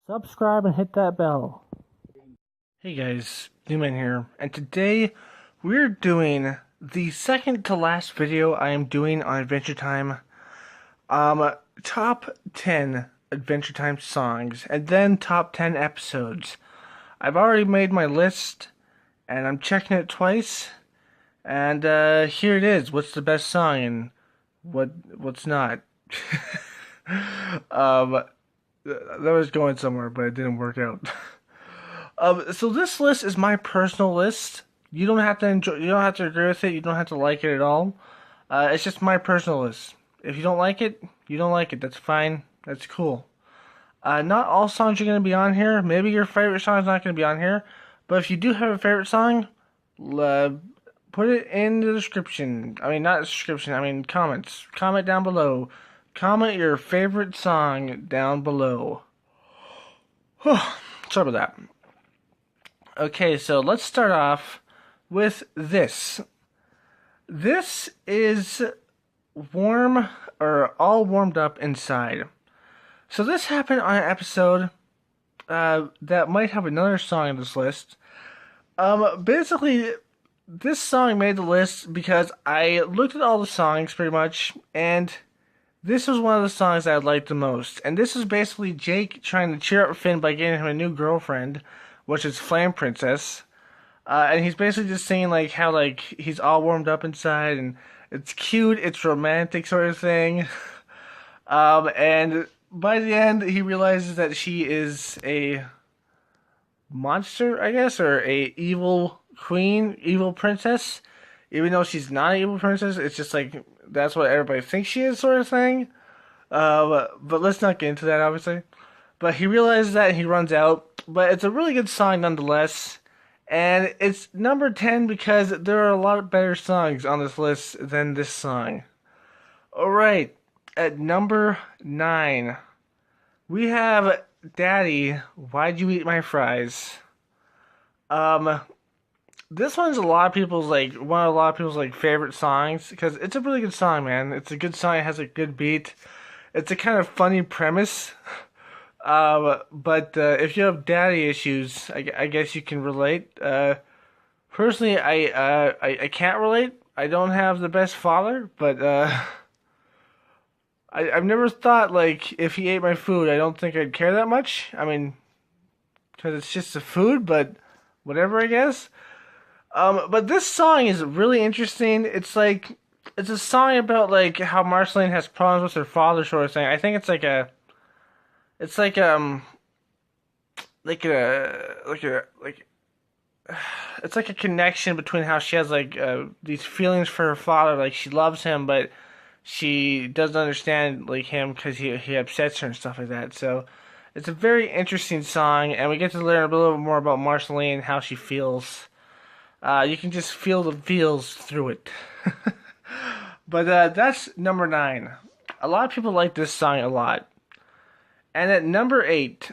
Subscribe and hit that bell. Hey guys, Newman here, and today we're doing the second to last video I am doing on Adventure Time. Top 10 Adventure Time songs, and then top 10 episodes. I've already made my list, and I'm checking it twice, and here it is. What's the best song, and what's not? um, that was going somewhere, but it didn't work out. So this list is my personal list. You don't have to enjoy. You don't have to agree with it. You don't have to like it at all. It's just my personal list. If you don't like it, you don't like it. That's fine. That's cool. Not all songs are gonna be on here. Maybe your favorite song is not gonna be on here. But if you do have a favorite song, put it in the description. I mean, not description. I mean, comments. Comment down below. Comment your favorite song down below. Sorry about that. Okay, so let's start off with this. This is warm, or all warmed up inside. So this happened on an episode that might have another song in this list. Basically, this song made the list because I looked at all the songs pretty much, and this was one of the songs I liked the most. And this is basically Jake trying to cheer up Finn by getting him a new girlfriend, which is Flame Princess. And he's basically just saying like how like he's all warmed up inside and it's cute, it's romantic sort of thing. And by the end he realizes that she is a monster, I guess, or a evil queen, evil princess. Even though she's not an evil princess, it's just like that's what everybody thinks she is, sort of thing. But let's not get into that, obviously. But he realizes that and he runs out. But it's a really good song nonetheless. And it's number 10 because there are a lot of better songs on this list than this song. Alright, at number 9, we have Daddy, Why'd You Eat My Fries? This one's a lot of people's favorite songs because it's a really good song, man. It's a good song, it has a good beat. It's a kind of funny premise. But if you have daddy issues, I guess you can relate. Personally, I can't relate. I don't have the best father, but I've never thought like if he ate my food, I don't think I'd care that much. I mean, because it's just a food, but whatever, I guess. But this song is really interesting. It's a song about like how Marceline has problems with her father, sort of thing. I think it's like a it's like like a like a like it's like a connection between how she has like these feelings for her father, like she loves him, but she doesn't understand like him because he upsets her and stuff like that. So it's a very interesting song, and we get to learn a little bit more about Marceline, how she feels. You can just feel the feels through it. But that's number 9. A lot of people like this song a lot. And at number 8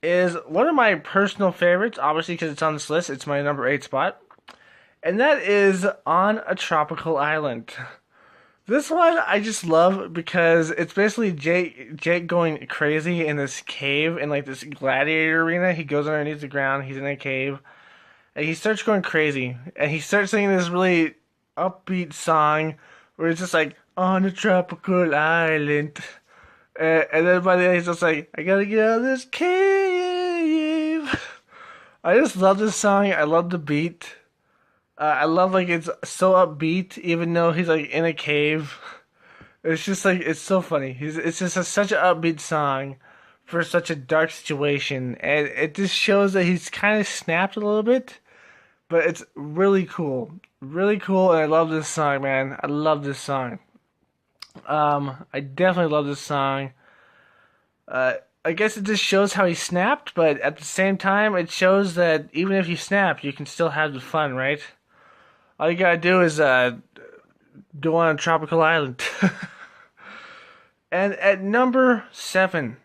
is one of my personal favorites, obviously because it's on this list. It's my number 8 spot. And that is On a Tropical Island. This one I just love because it's basically Jake going crazy in this cave, in like this gladiator arena. He goes underneath the ground, he's in a cave, and he starts going crazy. And he starts singing this really upbeat song where it's just like, on a tropical island. And then by the end, he's just like, I gotta get out of this cave. I just love this song. I love the beat. I love like it's so upbeat, even though he's like in a cave. It's just like it's so funny. It's just such an upbeat song for such a dark situation, and it just shows that he's kind of snapped a little bit. But it's really cool, and I love this song, man. I love this song. I definitely love this song. I guess it just shows how he snapped, but at the same time, it shows that even if you snap, you can still have the fun, right? All you gotta do is go on a tropical island. And at number 7,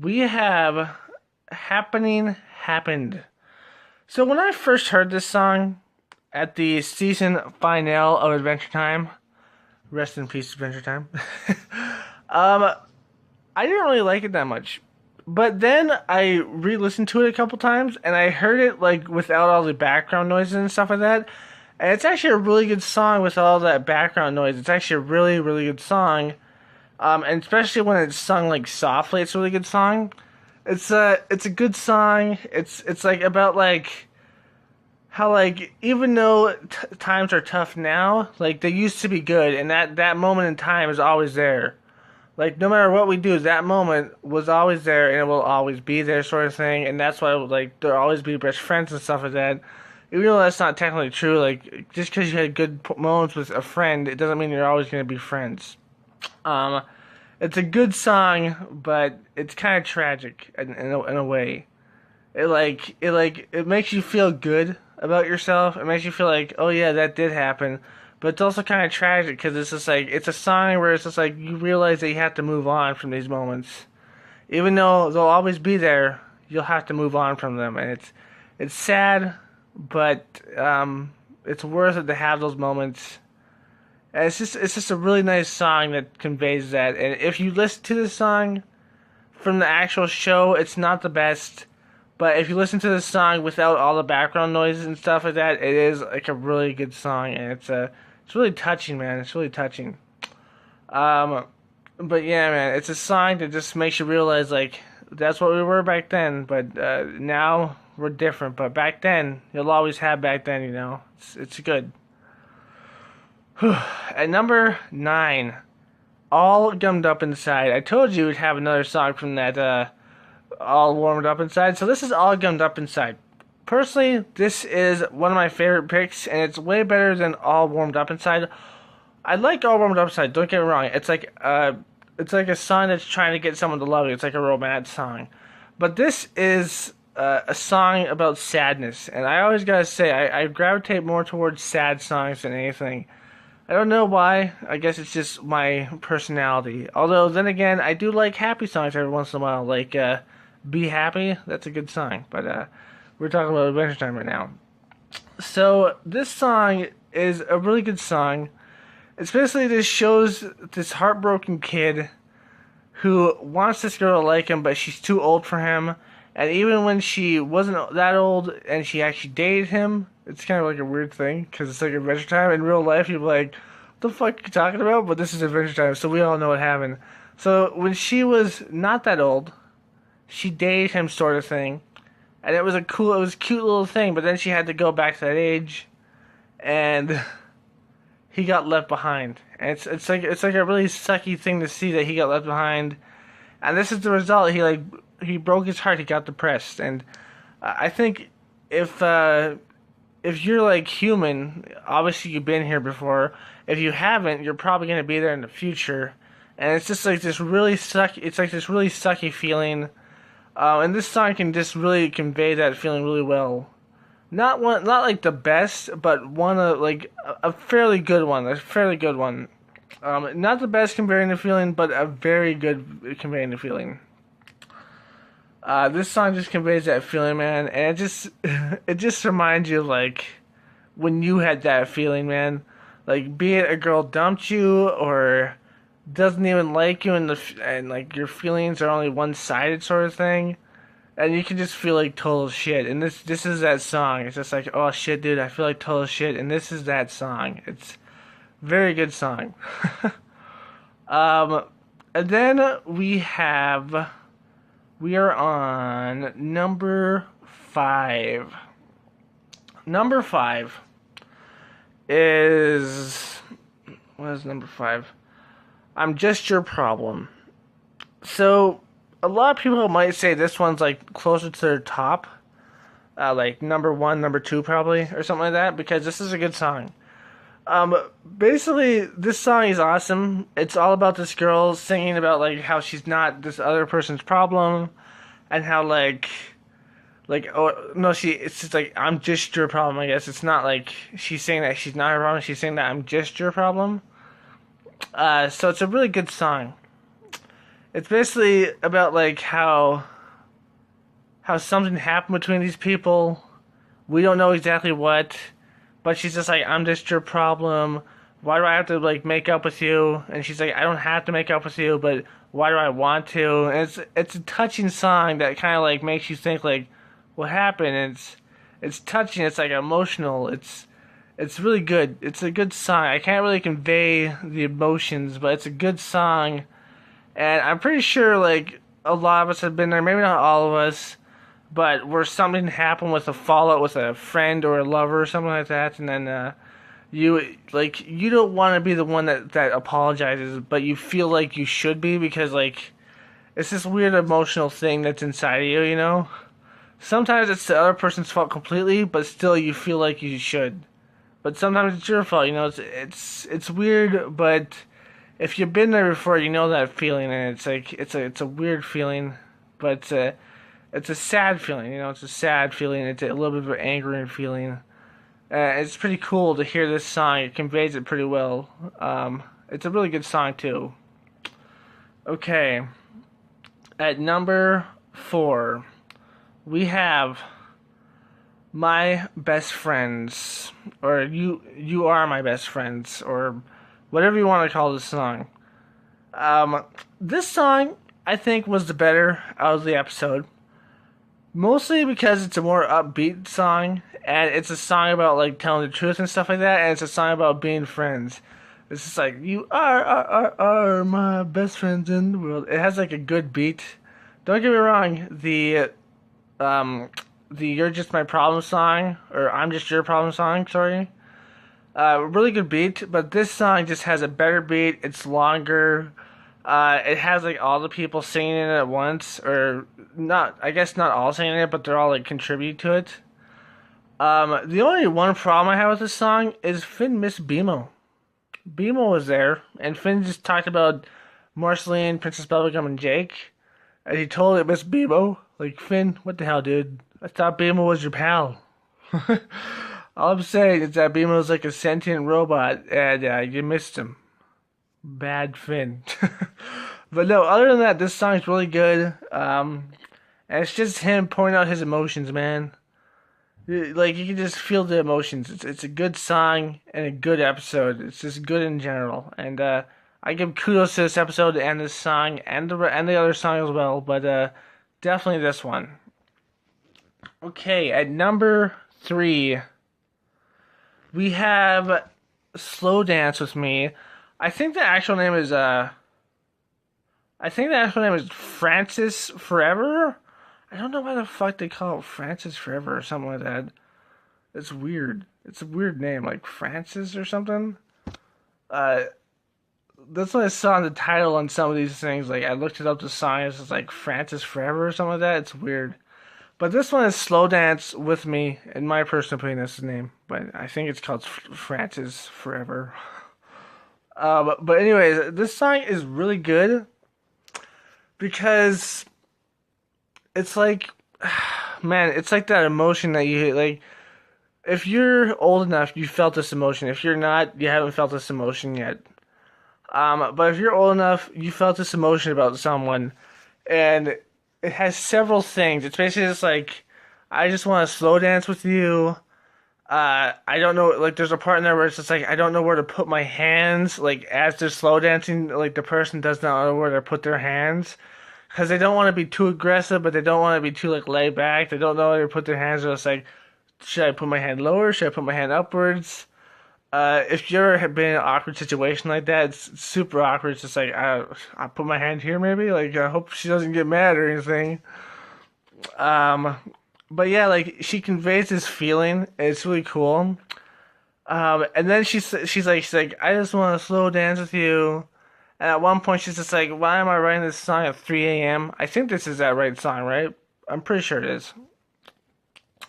we have Happening Happened. So when I first heard this song at the season finale of Adventure Time, rest in peace, Adventure Time. I didn't really like it that much. But then I re-listened to it a couple times, and I heard it like without all the background noises and stuff like that. And it's actually a really good song with all that background noise. It's actually a really, really good song. And especially when it's sung like softly, it's a really good song. It's a good song. It's like about like how like even though times are tough now, like they used to be good, and that moment in time is always there. Like no matter what we do, that moment was always there, and it will always be there, sort of thing. And that's why like there'll always be best friends and stuff like that. Even though that's not technically true, like just because you had good moments with a friend, it doesn't mean you're always gonna be friends. Um, it's a good song, but it's kind of tragic in a way. It makes you feel good about yourself. It makes you feel like, oh yeah, that did happen. But it's also kind of tragic because it's just like it's a sign where it's just like you realize that you have to move on from these moments, even though they'll always be there. You'll have to move on from them, and it's sad, but it's worth it to have those moments. And it's just a really nice song that conveys that. And if you listen to the song from the actual show, it's not the best. But if you listen to the song without all the background noises and stuff like that, it is like a really good song, and it's really touching, man. It's really touching. Um, but yeah, man, it's a song that just makes you realize like that's what we were back then, but now we're different. But back then, you'll always have back then, you know. It's good. At number 9, All Gummed Up Inside. I told you we'd have another song from that All Warmed Up Inside. So this is All Gummed Up Inside. Personally, this is one of my favorite picks, and it's way better than All Warmed Up Inside. I like All Warmed Up Inside, don't get me wrong. It's like a song that's trying to get someone to love you. It's like a romance song. But this is a song about sadness, and I always gotta say, I gravitate more towards sad songs than anything. I don't know why. I guess it's just my personality. Although, then again, I do like happy songs every once in a while. Like, Be Happy. That's a good song. But, we're talking about Adventure Time right now. So, this song is a really good song. It's basically this shows this heartbroken kid who wants this girl to like him, but she's too old for him. And even when she wasn't that old and she actually dated him, it's kind of like a weird thing because it's like Adventure Time. In real life, you're like, what the fuck are you talking about? But this is Adventure Time, so we all know what happened. So when she was not that old, she dated him, sort of thing. And it was a cute little thing, but then she had to go back to that age, and he got left behind. And it's like a really sucky thing to see that he got left behind. And this is the result. He broke his heart. He got depressed. And I think if you're like human, obviously you've been here before. If you haven't, you're probably gonna be there in the future. And it's just like this really sucky. It's like this really sucky feeling. And this song can just really convey that feeling really well. Not like the best, but one of like a fairly good one. A fairly good one. Not the best conveying the feeling, but a very good conveying the feeling. This song just conveys that feeling, man, and it just reminds you of, like, when you had that feeling, man. Like, be it a girl dumped you or doesn't even like you, and like your feelings are only one-sided, sort of thing, and you can just feel like total shit. And this is that song. It's just like, oh shit, dude, I feel like total shit, and this is that song. It's a very good song. And then we are on number 5. Number 5 is... What is number 5? I'm Just Your Problem. So, a lot of people might say this one's like closer to their top. Like number 1, number 2 probably, or something like that, because this is a good song. Basically, this song is awesome. It's all about this girl singing about, like, how she's not this other person's problem, and how, oh, no, it's just, like, I'm just your problem, I guess. It's not, like, she's saying that she's not her problem, she's saying that I'm just your problem. So it's a really good song. It's basically about, like, how something happened between these people. We don't know exactly what. But she's just like, I'm just your problem. why do I have to like make up with you? And she's like, I don't have to make up with you, but why do I want to? And it's a touching song that kind of like makes you think like, what happened? And it's touching. It's like emotional. It's really good. It's a good song. I can't really convey the emotions, but it's a good song. And I'm pretty sure like a lot of us have been there. Maybe not all of us, but where something happened with a fallout with a friend or a lover or something like that, and then you don't want to be the one that apologizes, but you feel like you should be because like it's this weird emotional thing that's inside of you, you know. Sometimes it's the other person's fault completely, but still you feel like you should. But sometimes it's your fault, you know. It's weird, but if you've been there before, you know that feeling, and it's like it's a weird feeling, but it's a sad feeling, you know. It's a sad feeling. It's a little bit of an angry feeling. It's pretty cool to hear this song. It conveys it pretty well. It's a really good song too. Okay, at number 4, we have My Best Friends, or You Are My Best Friends, or whatever you want to call this song. This song I think was the better out of the episode. Mostly because it's a more upbeat song, and it's a song about like telling the truth and stuff like that, and it's a song about being friends. It's just like you are my best friends in the world. It has like a good beat. Don't get me wrong, the You're Just My Problem song, or I'm Just Your Problem song, sorry. Really good beat, but this song just has a better beat. It's longer. It has like all the people singing it at once, or not. I guess not all singing it, but they're all like contribute to it. The only one problem I have with this song is Finn missed BMO. BMO was there, and Finn just talked about Marceline, Princess Bubblegum, and Jake, and he totally missed BMO. Like, Finn, what the hell, dude? I thought BMO was your pal. All I'm saying is that BMO is like a sentient robot, and you missed him. Bad Finn. But no, other than that, this song's really good. And it's just him pouring out his emotions, man. Like, you can just feel the emotions. It's a good song and a good episode. It's just good in general. And I give kudos to this episode and this song and the other song as well. But definitely this one. Okay, at number 3, we have Slow Dance With Me. I think the actual name is Francis Forever. I don't know why the fuck they call it Francis Forever or something like that. It's weird. It's a weird name, like Francis or something. That's what I saw in the title on some of these things. Like, I looked it up, the song, it's just like Francis Forever or something like that. It's weird. But this one is Slow Dance With Me. In my personal opinion, that's the name. But I think it's called Francis Forever. But anyways, this song is really good because it's like, man, it's like that emotion that you like. If you're old enough, you felt this emotion. If you're not, you haven't felt this emotion yet. But if you're old enough, you felt this emotion about someone, and it has several things. It's basically just like, I just want to slow dance with you. I don't know, like, there's a part in there where it's just like, I don't know where to put my hands, like, as they're slow dancing, like, the person does not know where to put their hands, because they don't want to be too aggressive, but they don't want to be too, like, laid back. They don't know where to put their hands. They're just like, should I put my hand lower? Should I put my hand upwards? If you ever have been in an awkward situation like that, it's super awkward. It's just like, I put my hand here maybe, like, I hope she doesn't get mad or anything. But yeah, like, she conveys this feeling. It's really cool. And then she's like, I just want to slow dance with you. And at one point, she's just like, why am I writing this song at 3 a.m.? I think this is that right song, right? I'm pretty sure it is.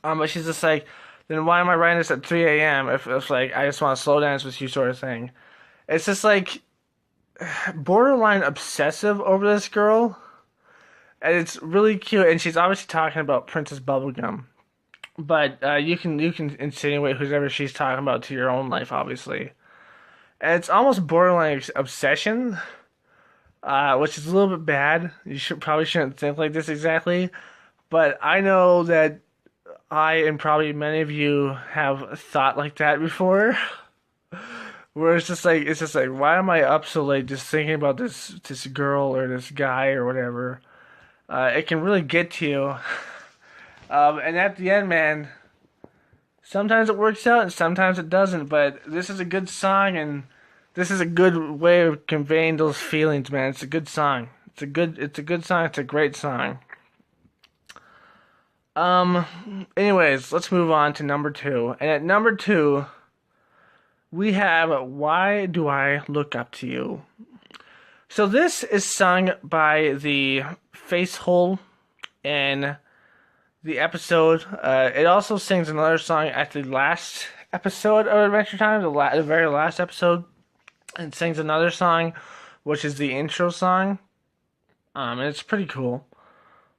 But she's just like, then why am I writing this at 3 a.m. if it's like, I just want to slow dance with you sort of thing. It's just like, borderline obsessive over this girl. And it's really cute, and she's obviously talking about Princess Bubblegum. But you can insinuate whoever she's talking about to your own life, obviously. And it's almost borderline obsession, which is a little bit bad. You probably shouldn't think like this exactly. But I know that I and probably many of you have thought like that before. Where it's just like, why am I up so late just thinking about this girl or this guy or whatever? It can really get to you. And at the end, man, sometimes it works out and sometimes it doesn't. But this is a good song, and this is a good way of conveying those feelings, man. It's a good song. It's a good song. It's a great song. Anyways, let's move on to number two. And at number two, we have Why Do I Look Up to You? So this is sung by the Facehole in the episode. It also sings another song at the last episode of Adventure Time, the very last episode. And sings another song, which is the intro song. And it's pretty cool.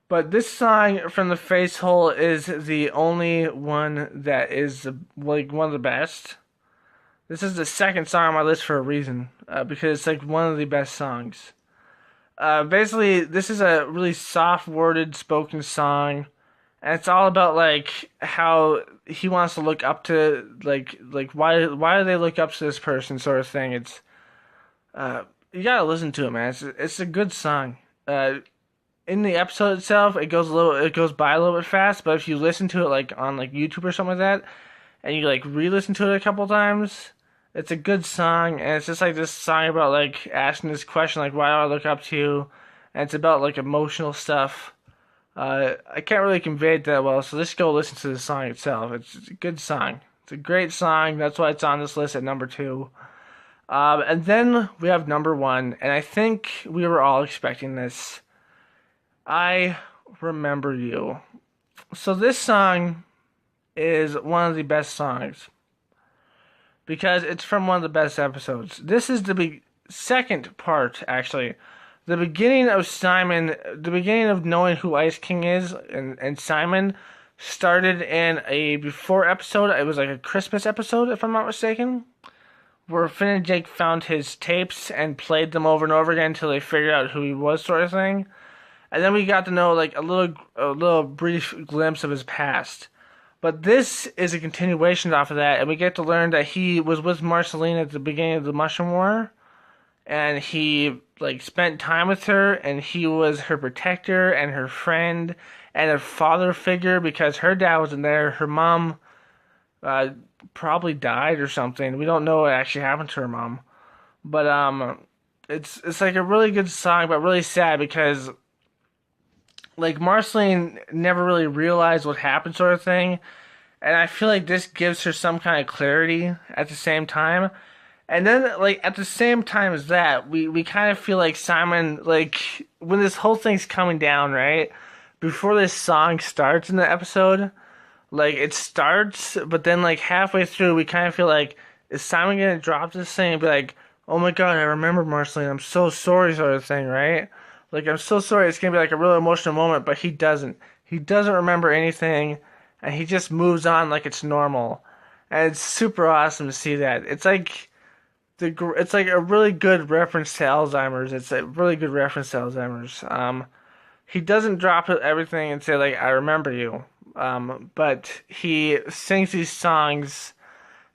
But this song from the Facehole is the only one that is like one of the best. This is the second song on my list for a reason, because it's like one of the best songs. Basically, this is a really soft-worded spoken song, and it's all about like how he wants to look up to like why do they look up to this person, sort of thing. It's you gotta listen to it, man. It's a good song. In the episode itself, it goes by a little bit fast, but if you listen to it like on like YouTube or something like that, and you like re-listen to it a couple times, it's a good song, and it's just like this song about like asking this question like, why do I look up to you? And it's about like emotional stuff. I can't really convey it that well, so let's go listen to the song itself. It's a good song. It's a great song. That's why it's on this list at number two. And then we have number one, and I think we were all expecting this. I Remember You. So this song is one of the best songs because it's from one of the best episodes. This is the second part, actually. The beginning of knowing who Ice King is and Simon started in a before episode. It was like a Christmas episode, if I'm not mistaken, where Finn and Jake found his tapes and played them over and over again until they figured out who he was, sort of thing. And then we got to know like a little brief glimpse of his past. But this is a continuation off of that, and we get to learn that he was with Marceline at the beginning of the Mushroom War, and he like spent time with her, and he was her protector and her friend and a father figure because her dad wasn't there. Her mom probably died or something. We don't know what actually happened to her mom, but it's like a really good song, but really sad because like Marceline never really realized what happened, sort of thing. And I feel like this gives her some kind of clarity at the same time. And then, like, at the same time as that, we kind of feel like Simon, like, when this whole thing's coming down, right? Before this song starts in the episode, like, it starts, but then, like, halfway through, we kind of feel like, is Simon gonna drop this thing and be like, oh my god, I remember Marceline, I'm so sorry, sort of thing, right? Like, I'm so sorry, it's gonna be like a real emotional moment, but he doesn't. He doesn't remember anything, and he just moves on like it's normal. And it's super awesome to see that. It's like a really good reference to Alzheimer's. It's a really good reference to Alzheimer's. He doesn't drop everything and say like, I remember you. But he sings these songs,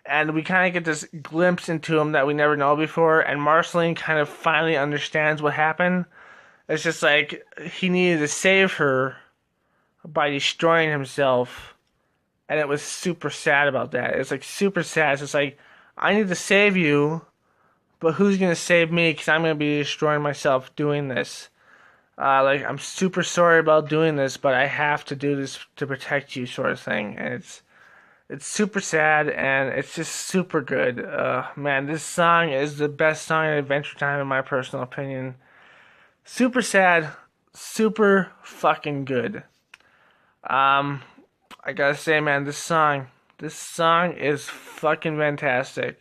and we kind of get this glimpse into him that we never know before, and Marceline kind of finally understands what happened. It's just like he needed to save her by destroying himself, and it was super sad about that. It's like super sad. It's just like, I need to save you, but who's gonna save me? Because I'm gonna be destroying myself doing this. Like, I'm super sorry about doing this, but I have to do this to protect you, sort of thing. And it's super sad, and it's just super good. Man, this song is the best song in Adventure Time, in my personal opinion. Super sad, super fucking good. I gotta say, man, this song is fucking fantastic.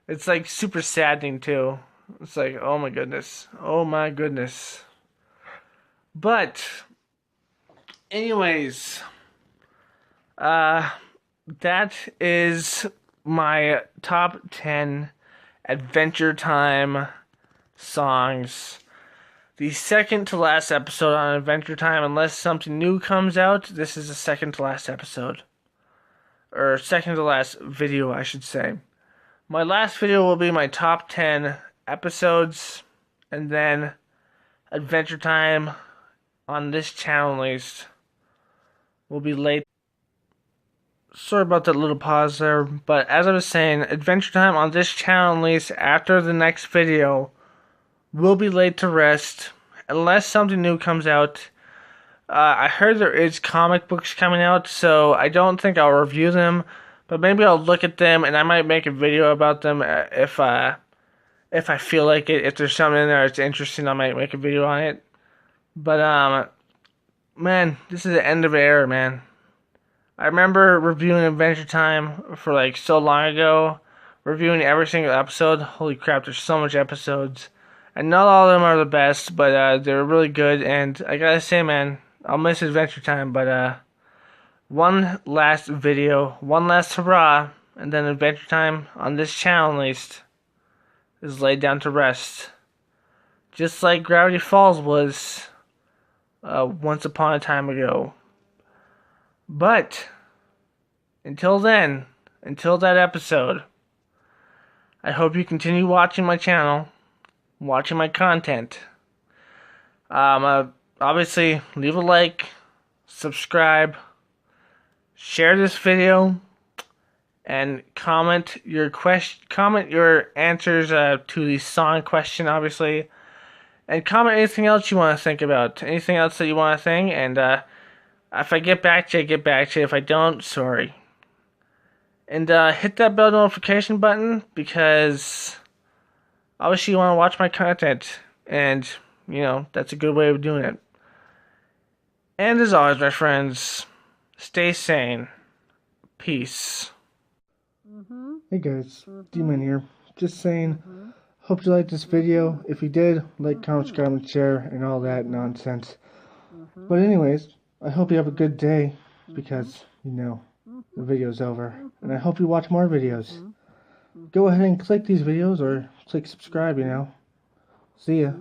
It's like super saddening too. It's like, oh my goodness. But, anyways, that is my top 10 Adventure Time songs. The second to last episode on Adventure Time, unless something new comes out. This is the second to last episode. Or second to last video, I should say. My last video will be my top 10 episodes, and then Adventure Time on this channel at least will be late. Sorry about that little pause there, but as I was saying, Adventure Time on this channel at least after the next video will be laid to rest unless something new comes out. I heard there is comic books coming out, so I don't think I'll review them, but maybe I'll look at them and I might make a video about them if I feel like it. If there's something in there that's interesting, I might make a video on it. But man, this is the end of an era, man. I remember reviewing Adventure Time for like so long ago, reviewing every single episode. Holy crap, there's so much episodes. And not all of them are the best, but they're really good. And I gotta say, man, I'll miss Adventure Time. But one last video, one last hurrah, and then Adventure Time on this channel at least is laid down to rest. Just like Gravity Falls was once upon a time ago. But until then, until that episode, I hope you continue watching my channel, watching my content. Obviously, leave a like, subscribe, share this video, and comment your answers to the song question, obviously, and comment anything else you want to think about, anything else that you want to think, and if I get back to you, I get back to you. If I don't, sorry. And hit that bell notification button because obviously you want to watch my content, and you know that's a good way of doing it. And as always, my friends, stay sane. Peace. Hey guys, D-Man here. Just saying, hope you liked this video. If you did, like, comment, subscribe, and share, and all that nonsense. But anyways, I hope you have a good day, because, you know, the video's over. And I hope you watch more videos. Go ahead and click these videos, or click subscribe, you know. See ya.